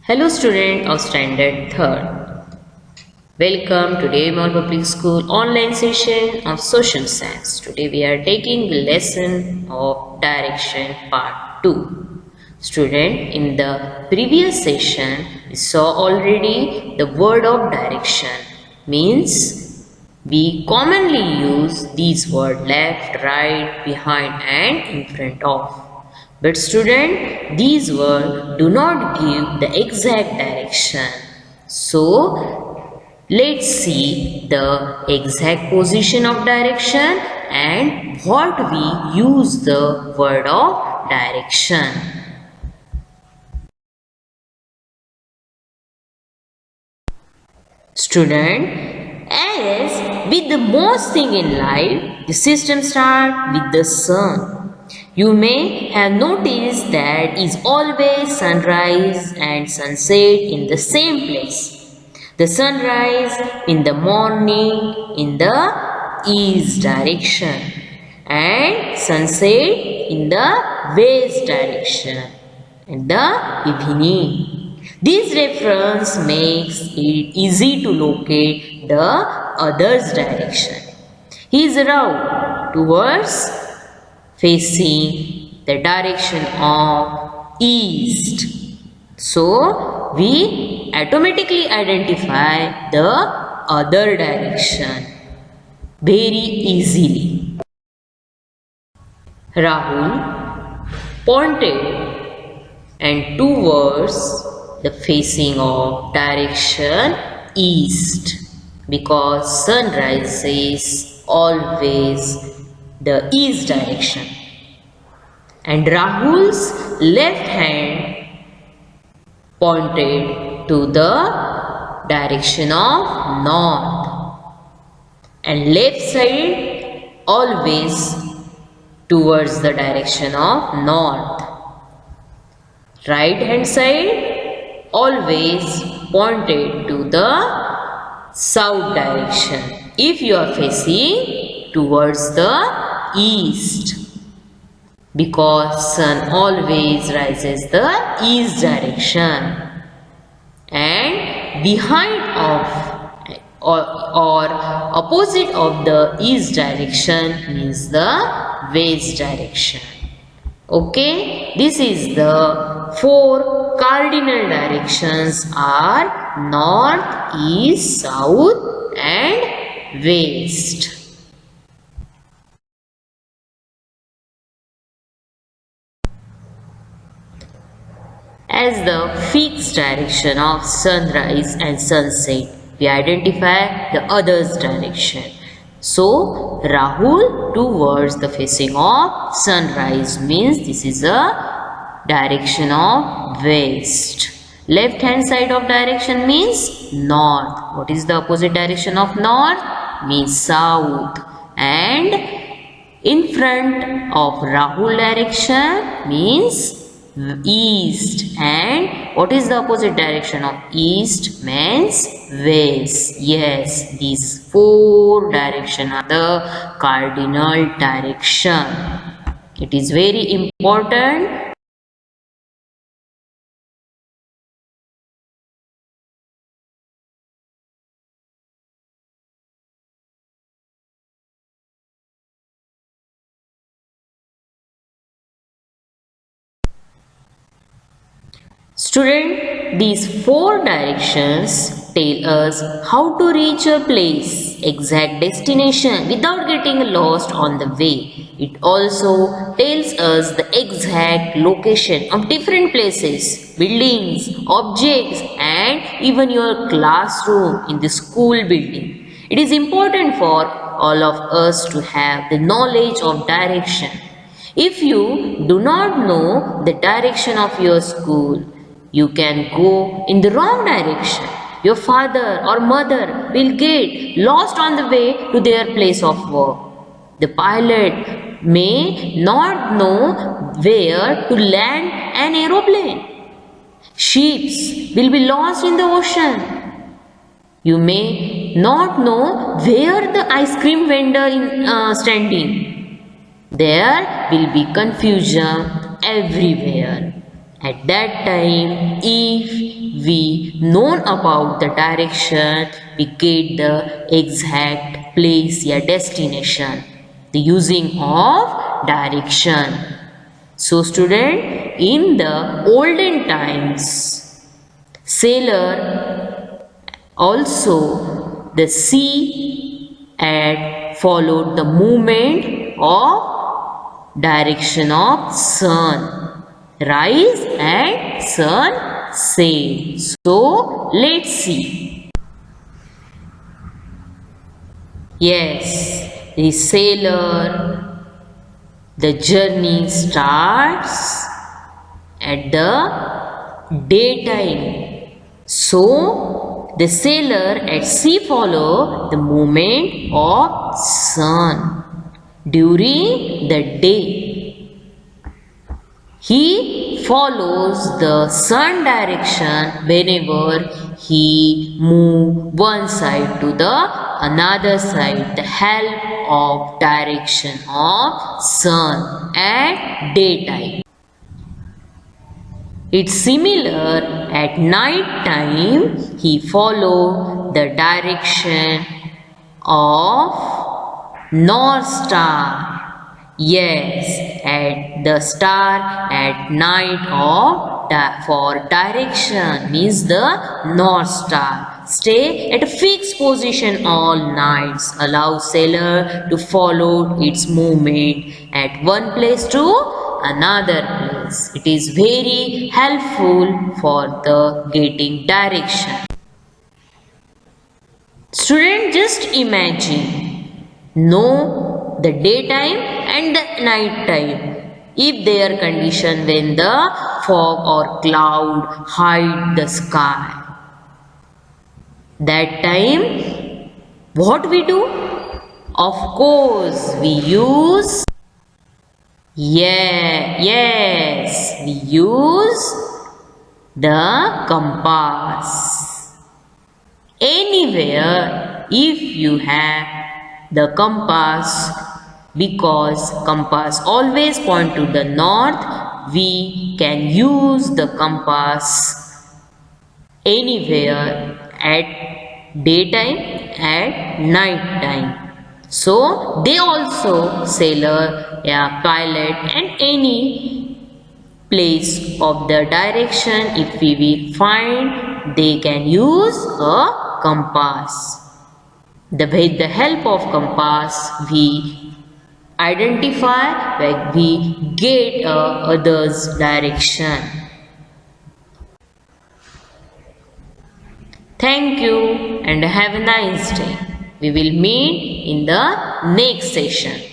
Hello student of standard 3rd. Welcome to Daymore Public School online session of social science. Today we are taking the lesson of direction part 2. Student, in the previous session we saw already the word of direction means we commonly use these words left, right, behind and in front of. But student, these words do not give the exact direction. So, let's see the exact position of direction and what we use the word of direction. Student, as with the most thing in life, the system starts with the sun. You may have noticed that is always sunrise and sunset in the same place. The sunrise in the morning in the east direction and sunset in the west direction in the evening. This reference makes it easy to locate the other's direction. His route towards facing the direction of east. So, we automatically identify the other direction very easily. Rahul pointed and towards the facing of direction east because sun rises always the east direction, and Rahul's left hand pointed to the direction of north and left side always towards the direction of north. Right hand side always pointed to the south direction if you are facing towards the east because sun always rises the east direction, and behind of or opposite of the east direction means the west direction. Okay, this is the 4 cardinal directions are north, east, south and west. As the fixed direction of sunrise and sunset, we identify the other's direction. So, Rahul towards the facing of sunrise means this is a direction of west. Left hand side of direction means north. What is the opposite direction of north? Means south. And in front of Rahul direction means east, and what is the opposite direction of east? Means west. Yes, these 4 directions are the cardinal direction. It is very important. Student, these 4 directions tell us how to reach a place, exact destination without getting lost on the way. It also tells us the exact location of different places, buildings, objects and even your classroom in the school building. It is important for all of us to have the knowledge of direction. If you do not know the direction of your school, you can go in the wrong direction. Your father or mother will get lost on the way to their place of work. The pilot may not know where to land an aeroplane. Ships will be lost in the ocean. You may not know where the ice cream vendor is standing. There will be confusion everywhere. At that time, if we known about the direction, we get the exact place or destination. The using of direction. So student, in the olden times, sailor also the sea had followed the movement of direction of sun. Rise and sun set. So let's see. Yes, the sailor, the journey starts at the daytime. So the sailor at sea follow the movement of sun during the day. He follows the sun direction whenever he move one side to the another side, the help of direction of sun at daytime. It's similar at night time, he follow the direction of North Star. Yes, at the star at night of for direction means the North Star. Stay at a fixed position all nights. Allow sailor to follow its movement at one place to another place. It is very helpful for the getting direction. Student, just imagine. No, the daytime and the night time, if they are conditioned when the fog or cloud hide the sky. That time, what we do? Of course, we use, yes, we use the compass. Anywhere, if you have the compass, because compass always point to the north, we can use the compass anywhere at daytime, at night time. So they also sailor, pilot and any place of the direction, if we will find, they can use a compass. With the help of compass, we identify where we get other's direction. Thank you and have a nice day. We will meet in the next session.